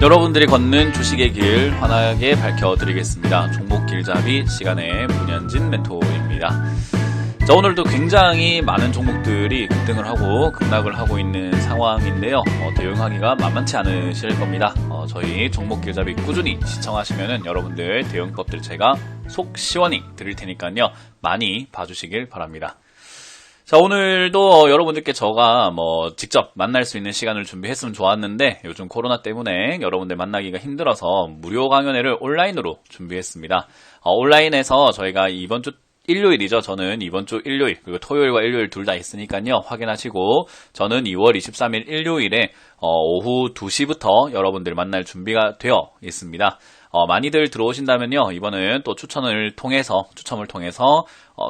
여러분들이 걷는 주식의 길 환하게 밝혀드리겠습니다. 종목 길잡이 시간의 문현진 멘토입니다. 자, 오늘도 굉장히 많은 종목들이 급등을 하고 급락을 하고 있는 상황인데요. 대응하기가 만만치 않으실 겁니다. 저희 종목 길잡이 꾸준히 시청하시면은 여러분들 대응법들 제가 속 시원히 드릴 테니까요. 많이 봐주시길 바랍니다. 자, 오늘도 여러분들께 제가 직접 만날 수 있는 시간을 준비했으면 좋았는데 요즘 코로나 때문에 여러분들 만나기가 힘들어서 무료 강연회를 온라인으로 준비했습니다. 온라인에서 저희가 이번 주 일요일이죠. 저는 이번 주 일요일 그리고 토요일과 일요일 둘 다 있으니까요. 확인하시고 저는 2월 23일 일요일에 오후 2시부터 여러분들 만날 준비가 되어 있습니다. 많이들 들어오신다면요. 이번은 또 추첨을 통해서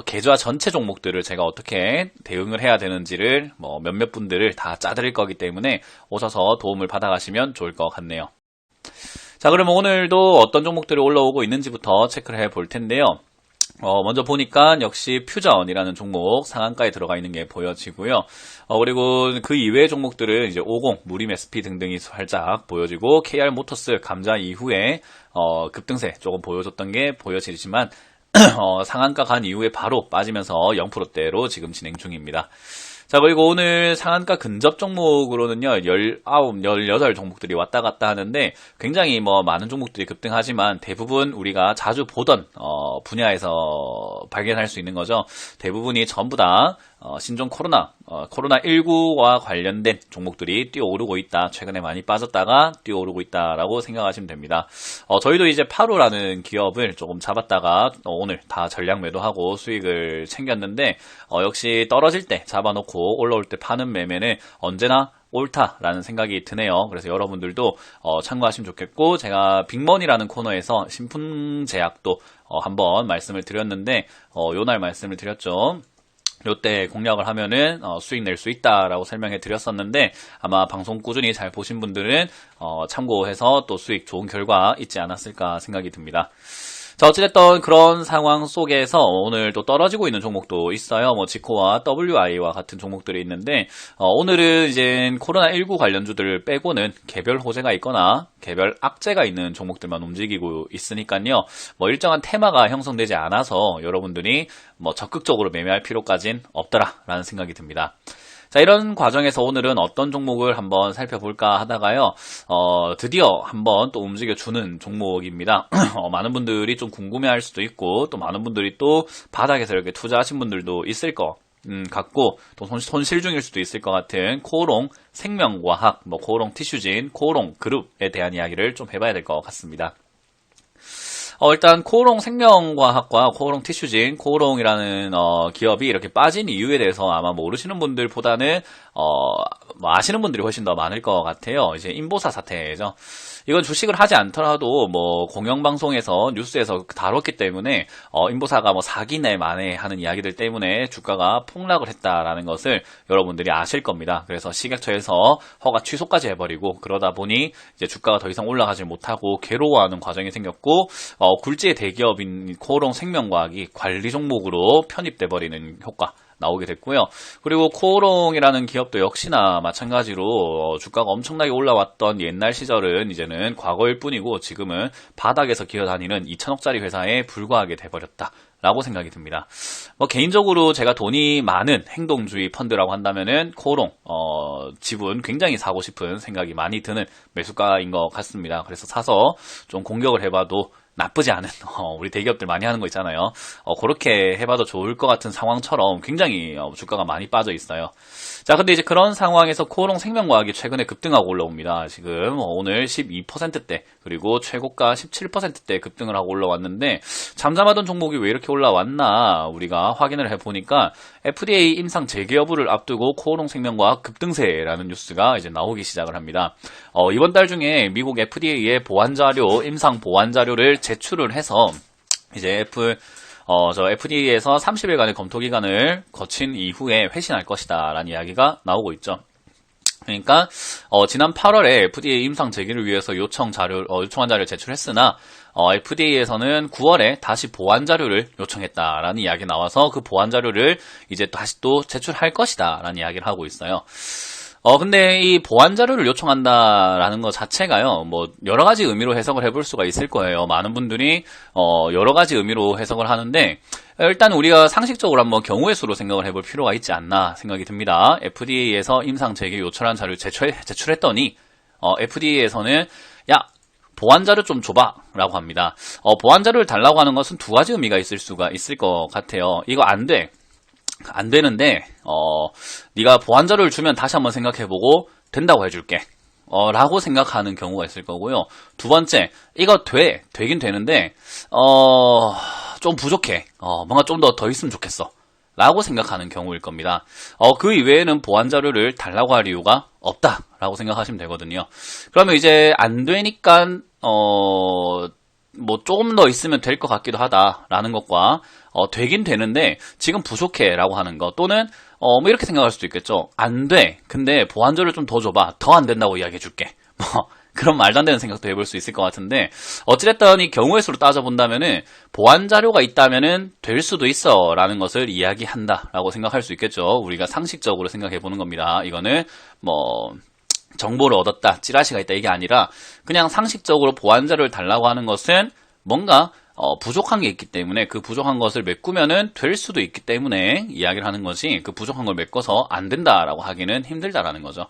계좌 전체 종목들을 제가 어떻게 대응을 해야 되는지를 몇몇 분들을 다 짜드릴 거기 때문에 오셔서 도움을 받아가시면 좋을 것 같네요. 자, 그러면 오늘도 어떤 종목들이 올라오고 있는지부터 체크를 해볼 텐데요. 먼저 보니까 역시 퓨전이라는 종목 상한가에 들어가 있는 게 보여지고요. 그리고 그 이외의 종목들은 이제 50, 무림 SP 등등이 살짝 보여지고 KR 모터스 감자 이후에 급등세 조금 보여줬던 게 보여지지만 상한가 간 이후에 바로 빠지면서 0%대로 지금 진행 중입니다. 자, 그리고 오늘 상한가 근접 종목으로는요, 19, 18 종목들이 왔다 갔다 하는데, 굉장히 많은 종목들이 급등하지만, 대부분 우리가 자주 보던, 분야에서 발견할 수 있는 거죠. 대부분이 전부 다, 신종 코로나19와 관련된 종목들이 뛰어오르고 있다. 최근에 많이 빠졌다가 뛰어오르고 있다라고 생각하시면 됩니다. 저희도 이제 파로라는 기업을 조금 잡았다가 오늘 다 전량 매도하고 수익을 챙겼는데, 역시 떨어질 때 잡아놓고 올라올 때 파는 매매는 언제나 옳다라는 생각이 드네요. 그래서 여러분들도 참고하시면 좋겠고, 제가 빅머니라는 코너에서 신풍제약도 한번 말씀을 드렸는데, 요날 말씀을 드렸죠. 요때 공략을 하면은 수익 낼 수 있다라고 설명해 드렸었는데, 아마 방송 꾸준히 잘 보신 분들은 참고해서 또 수익 좋은 결과 있지 않았을까 생각이 듭니다. 자, 어찌됐든 그런 상황 속에서 오늘 또 떨어지고 있는 종목도 있어요. 지코와 WI와 같은 종목들이 있는데, 오늘은 이제 코로나19 관련주들 빼고는 개별 호재가 있거나 개별 악재가 있는 종목들만 움직이고 있으니까요. 일정한 테마가 형성되지 않아서 여러분들이 적극적으로 매매할 필요까진 없더라라는 생각이 듭니다. 자, 이런 과정에서 오늘은 어떤 종목을 한번 살펴볼까 하다가요, 드디어 한번 또 움직여주는 종목입니다. 많은 분들이 좀 궁금해할 수도 있고, 또 많은 분들이 또 바닥에서 이렇게 투자하신 분들도 있을 것 같고, 또 손실 중일 수도 있을 것 같은 코오롱 생명과학, 코오롱 티슈진, 코오롱 그룹에 대한 이야기를 좀 해봐야 될 것 같습니다. 일단 코오롱 생명과학과 코오롱 티슈진, 코오롱이라는 기업이 이렇게 빠진 이유에 대해서 아마 모르시는 분들보다는 아시는 분들이 훨씬 더 많을 것 같아요. 이제 인보사 사태죠. 이건 주식을 하지 않더라도 공영방송에서 뉴스에서 다뤘기 때문에 인보사가 사기네 마네 하는 이야기들 때문에 주가가 폭락을 했다라는 것을 여러분들이 아실 겁니다. 그래서 식약처에서 허가 취소까지 해버리고, 그러다 보니 이제 주가가 더 이상 올라가지 못하고 괴로워하는 과정이 생겼고, 굴지의 대기업인 코오롱 생명과학이 관리 종목으로 편입돼 버리는 효과 나오게 됐고요. 그리고 코오롱이라는 기업도 역시나 마찬가지로 주가가 엄청나게 올라왔던 옛날 시절은 이제는 과거일 뿐이고, 지금은 바닥에서 기어다니는 2천억짜리 회사에 불과하게 돼버렸다 라고 생각이 듭니다. 개인적으로 제가 돈이 많은 행동주의 펀드라고 한다면은 코오롱 지분 굉장히 사고 싶은 생각이 많이 드는 매수가인 것 같습니다. 그래서 사서 좀 공격을 해봐도 나쁘지 않은, 우리 대기업들 많이 하는 거 있잖아요. 그렇게 해봐도 좋을 것 같은 상황처럼 굉장히 주가가 많이 빠져 있어요. 자, 근데 이제 그런 상황에서 코오롱 생명과학이 최근에 급등하고 올라옵니다. 지금 오늘 12%대, 그리고 최고가 17%대 급등을 하고 올라왔는데, 잠잠하던 종목이 왜 이렇게 올라왔나 우리가 확인을 해보니까 FDA 임상 재개 여부를 앞두고 코오롱 생명과학 급등세라는 뉴스가 이제 나오기 시작을 합니다. 이번 달 중에 미국 FDA의 보완자료, 임상 보완자료를 제출을 해서 이제 FDA에서 30일간의 검토 기간을 거친 이후에 회신할 것이다 라는 이야기가 나오고 있죠. 그러니까 지난 8월에 FDA 임상 재개를 위해서 요청한 자료를 제출했으나 FDA에서는 9월에 다시 보완 자료를 요청했다라는 이야기 나와서 그 보완 자료를 이제 다시 또 제출할 것이다라는 이야기를 하고 있어요. 근데 이 보완 자료를 요청한다라는 것 자체가요, 뭐, 여러 가지 의미로 해석을 해볼 수가 있을 거예요. 많은 분들이, 여러 가지 의미로 해석을 하는데, 일단 우리가 상식적으로 한번 경우의 수로 생각을 해볼 필요가 있지 않나 생각이 듭니다. FDA에서 임상 재개 요청한 자료를 제출했더니, FDA에서는, 야, 보완 자료 좀 줘봐 라고 합니다. 보완 자료를 달라고 하는 것은 두 가지 의미가 있을 수가 있을 것 같아요. 이거 안 되는데, 네가 보완 자료를 주면 다시 한번 생각해보고 된다고 해줄게. 라고 생각하는 경우가 있을 거고요. 두 번째, 이거 되긴 되는데, 좀 부족해. 뭔가 좀 더 있으면 좋겠어. 라고 생각하는 경우일 겁니다. 그 이외에는 보완 자료를 달라고 할 이유가 없다. 라고 생각하시면 되거든요. 그러면 이제 안 되니까, 뭐 조금 더 있으면 될 것 같기도 하다라는 것과 되긴 되는데 지금 부족해 라고 하는 것 또는 뭐 이렇게 생각할 수도 있겠죠. 안 돼. 근데 보완자료를 좀 더 줘봐. 더 안 된다고 이야기해 줄게. 뭐 그런 말도 안 되는 생각도 해볼 수 있을 것 같은데 어찌됐든 이 경우의 수로 따져본다면은 보완 자료가 있다면은 될 수도 있어 라는 것을 이야기한다 라고 생각할 수 있겠죠. 우리가 상식적으로 생각해 보는 겁니다. 이거는 뭐 정보를 얻었다, 찌라시가 있다 이게 아니라 그냥 상식적으로 보완 자료를 달라고 하는 것은 뭔가 부족한 게 있기 때문에 그 부족한 것을 메꾸면은 될 수도 있기 때문에 이야기를 하는 것이 그 부족한 걸 메꿔서 안 된다라고 하기는 힘들다라는 거죠.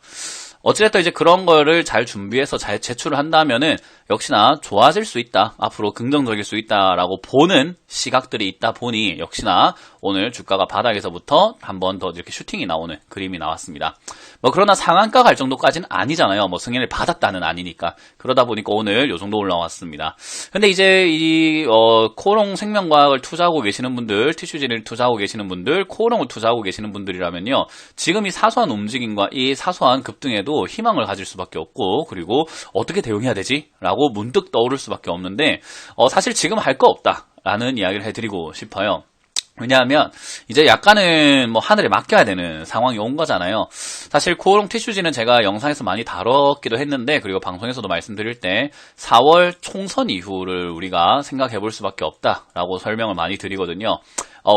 어찌됐든 이제 그런 거를 잘 준비해서 잘 제출을 한다면은 역시나 좋아질 수 있다. 앞으로 긍정적일 수 있다라고 보는 시각들이 있다 보니 역시나 오늘 주가가 바닥에서부터 한 번 더 이렇게 슈팅이 나오는 그림이 나왔습니다. 뭐 그러나 상한가 갈 정도까지는 아니잖아요. 뭐 승인을 받았다는 아니니까. 그러다 보니까 오늘 요 정도 올라왔습니다. 근데 이제 이 코오롱 생명과학을 투자하고 계시는 분들, 티슈진을 투자하고 계시는 분들, 코오롱을 투자하고 계시는 분들이라면요. 지금 이 사소한 움직임과 이 사소한 급등에도 희망을 가질 수밖에 없고 그리고 어떻게 대응해야 되지? 라고 문득 떠오를 수밖에 없는데 사실 지금 할 거 없다라는 이야기를 해드리고 싶어요. 왜냐하면 이제 약간은 뭐 하늘에 맡겨야 되는 상황이 온 거잖아요. 사실 코오롱 티슈지는 제가 영상에서 많이 다뤘기도 했는데 그리고 방송에서도 말씀드릴 때 4월 총선 이후를 우리가 생각해 볼 수밖에 없다라고 설명을 많이 드리거든요.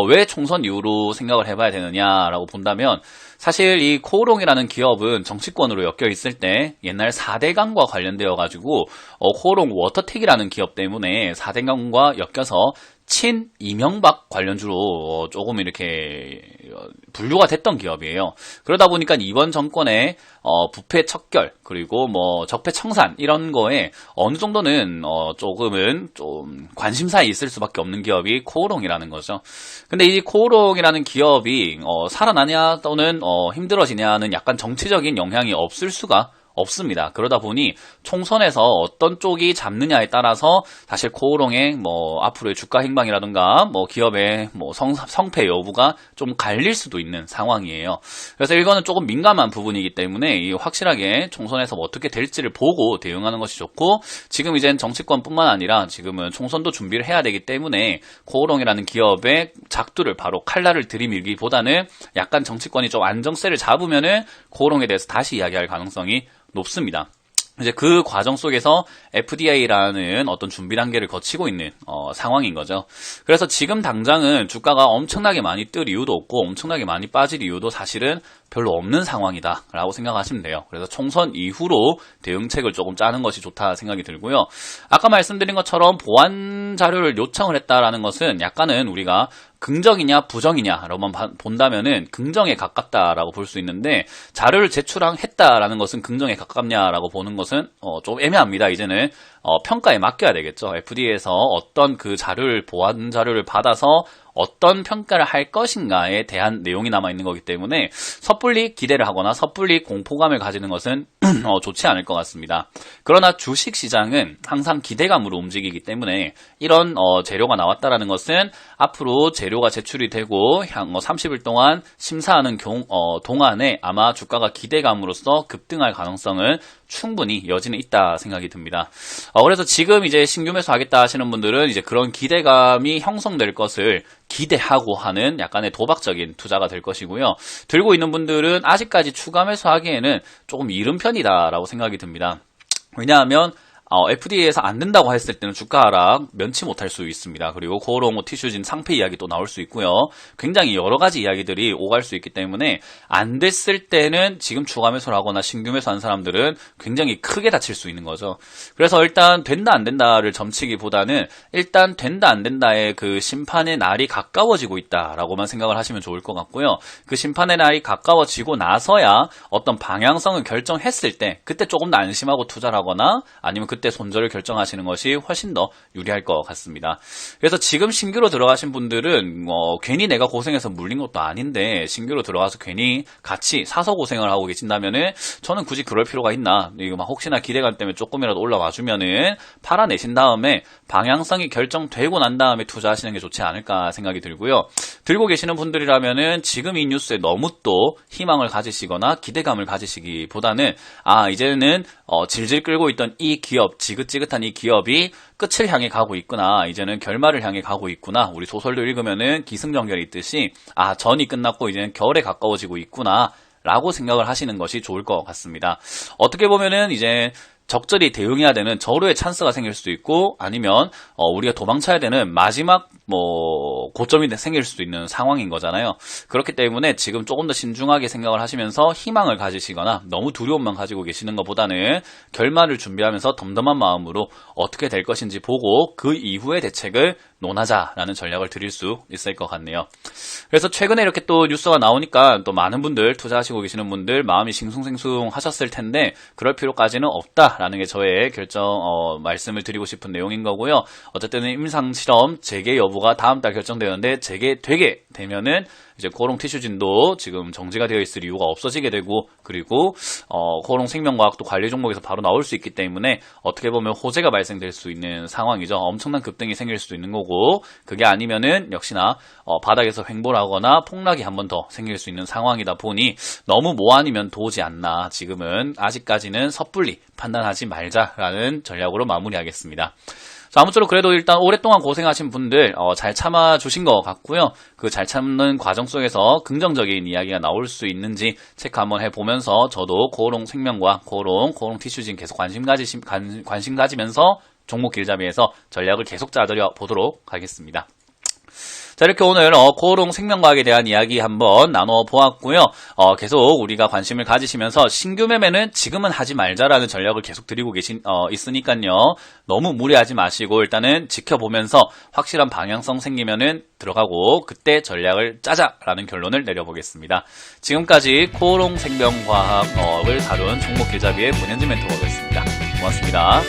왜 총선 이후로 생각을 해봐야 되느냐라고 본다면 사실 이 코오롱이라는 기업은 정치권으로 엮여 있을 때 옛날 4대강과 관련되어 가지고 코오롱 워터텍이라는 기업 때문에 4대강과 엮여서 친 이명박 관련주로 조금 이렇게 분류가 됐던 기업이에요. 그러다 보니까 이번 정권의 부패 척결 그리고 뭐 적폐 청산 이런 거에 어느 정도는 조금은 좀 관심사에 있을 수밖에 없는 기업이 코오롱이라는 거죠. 근데 이 코오롱이라는 기업이 살아나냐 또는 힘들어지냐는 약간 정치적인 영향이 없을 수가 없습니다. 그러다 보니 총선에서 어떤 쪽이 잡느냐에 따라서 사실 코오롱의 뭐 앞으로의 주가 행방이라든가 뭐 기업의 뭐 성패 여부가 좀 갈릴 수도 있는 상황이에요. 그래서 이거는 조금 민감한 부분이기 때문에 이 확실하게 총선에서 뭐 어떻게 될지를 보고 대응하는 것이 좋고 지금 이젠 정치권뿐만 아니라 지금은 총선도 준비를 해야 되기 때문에 코오롱이라는 기업의 작두를 바로 칼날을 들이밀기보다는 약간 정치권이 좀 안정세를 잡으면은 코오롱에 대해서 다시 이야기할 가능성이 높습니다. 이제 그 과정 속에서 FDA라는 어떤 준비 단계를 거치고 있는 상황인 거죠. 그래서 지금 당장은 주가가 엄청나게 많이 뜰 이유도 없고 엄청나게 많이 빠질 이유도 사실은 별로 없는 상황이다 라고 생각하시면 돼요. 그래서 총선 이후로 대응책을 조금 짜는 것이 좋다 생각이 들고요. 아까 말씀드린 것처럼 보완 자료를 요청을 했다라는 것은 약간은 우리가 긍정이냐 부정이냐로만 본다면은 긍정에 가깝다라고 볼 수 있는데 자료를 제출했다라는 것은 긍정에 가깝냐라고 보는 것은 좀 애매합니다. 이제는 평가에 맡겨야 되겠죠. FDA에서 어떤 그 자료를 보완 자료를 받아서 어떤 평가를 할 것인가에 대한 내용이 남아있는 거기 때문에 섣불리 기대를 하거나 섣불리 공포감을 가지는 것은 좋지 않을 것 같습니다. 그러나 주식시장은 항상 기대감으로 움직이기 때문에 이런 재료가 나왔다라는 것은 앞으로 재료가 제출이 되고 30일 동안 심사하는 동안에 아마 주가가 기대감으로써 급등할 가능성은 충분히 여지는 있다 생각이 듭니다. 그래서 지금 이제 신규 매수하겠다 하시는 분들은 이제 그런 기대감이 형성될 것을 기대하고 하는 약간의 도박적인 투자가 될 것이고요. 들고 있는 분들은 아직까지 추가 매수하기에는 조금 이른 편이다라고 생각이 듭니다. 왜냐하면 FDA에서 안 된다고 했을 때는 주가 하락 면치 못할 수 있습니다. 그리고 코오롱 티슈진 상패 이야기 또 나올 수 있고요. 굉장히 여러 가지 이야기들이 오갈 수 있기 때문에 안 됐을 때는 지금 추가 매수를 하거나 신규 매수한 사람들은 굉장히 크게 다칠 수 있는 거죠. 그래서 일단 된다 안 된다를 점치기보다는 일단 된다 안 된다의 그 심판의 날이 가까워지고 있다라고만 생각을 하시면 좋을 것 같고요. 그 심판의 날이 가까워지고 나서야 어떤 방향성을 결정했을 때 그때 조금 더 안심하고 투자를 하거나 아니면 그때 손절을 결정하시는 것이 훨씬 더 유리할 것 같습니다. 그래서 지금 신규로 들어가신 분들은 괜히 내가 고생해서 물린 것도 아닌데 신규로 들어가서 괜히 같이 사서 고생을 하고 계신다면은 저는 굳이 그럴 필요가 있나, 이거 막 혹시나 기대감 때문에 조금이라도 올라와 주면은 팔아내신 다음에 방향성이 결정되고 난 다음에 투자하시는 게 좋지 않을까 생각이 들고요. 들고 계시는 분들이라면은 지금 이 뉴스에 너무 또 희망을 가지시거나 기대감을 가지시기보다는 이제는 질질 끌고 있던 이 기업, 지긋지긋한 이 기업이 끝을 향해 가고 있구나, 이제는 결말을 향해 가고 있구나, 우리 소설도 읽으면은 기승전결이 있듯이 전이 끝났고 이제는 결에 가까워지고 있구나 라고 생각을 하시는 것이 좋을 것 같습니다. 어떻게 보면은 이제 적절히 대응해야 되는 절호의 찬스가 생길 수도 있고, 아니면 우리가 도망쳐야 되는 마지막 고점이 생길 수도 있는 상황인 거잖아요. 그렇기 때문에 지금 조금 더 신중하게 생각을 하시면서 희망을 가지시거나 너무 두려움만 가지고 계시는 것보다는 결말을 준비하면서 덤덤한 마음으로 어떻게 될 것인지 보고 그 이후의 대책을 논하자라는 전략을 드릴 수 있을 것 같네요. 그래서 최근에 이렇게 또 뉴스가 나오니까 또 많은 분들, 투자하시고 계시는 분들 마음이 싱숭생숭 하셨을 텐데 그럴 필요까지는 없다라는 게 저의 말씀을 드리고 싶은 내용인 거고요. 어쨌든 임상실험 재개 여부가 다음 달 결정되는데 재개되게 되면은 이제 코오롱 티슈진도 지금 정지가 되어 있을 이유가 없어지게 되고, 그리고 코오롱 생명과학도 관리 종목에서 바로 나올 수 있기 때문에 어떻게 보면 호재가 발생될 수 있는 상황이죠. 엄청난 급등이 생길 수도 있는 거고, 그게 아니면은 역시나 바닥에서 횡보를 하거나 폭락이 한 번 더 생길 수 있는 상황이다 보니 너무 뭐 아니면 도우지 않나, 지금은 아직까지는 섣불리 판단하지 말자라는 전략으로 마무리하겠습니다. 자, 아무쪼록 그래도 일단 오랫동안 고생하신 분들 잘 참아주신 것 같고요. 그 잘 참는 과정 속에서 긍정적인 이야기가 나올 수 있는지 체크 한번 해보면서 저도 코오롱 생명과 코오롱 티슈진 계속 관심 가지면서 종목 길잡이에서 전략을 계속 짜드려 보도록 하겠습니다. 자, 이렇게 오늘 코오롱 생명과학에 대한 이야기 한번 나눠보았고요. 계속 우리가 관심을 가지시면서 신규 매매는 지금은 하지 말자라는 전략을 계속 드리고 있으니까요. 너무 무리하지 마시고 일단은 지켜보면서 확실한 방향성 생기면은 들어가고 그때 전략을 짜자라는 결론을 내려보겠습니다. 지금까지 코오롱 생명과학을 다룬 종목 길잡이의 문현진 멘토가 였습니다. 고맙습니다.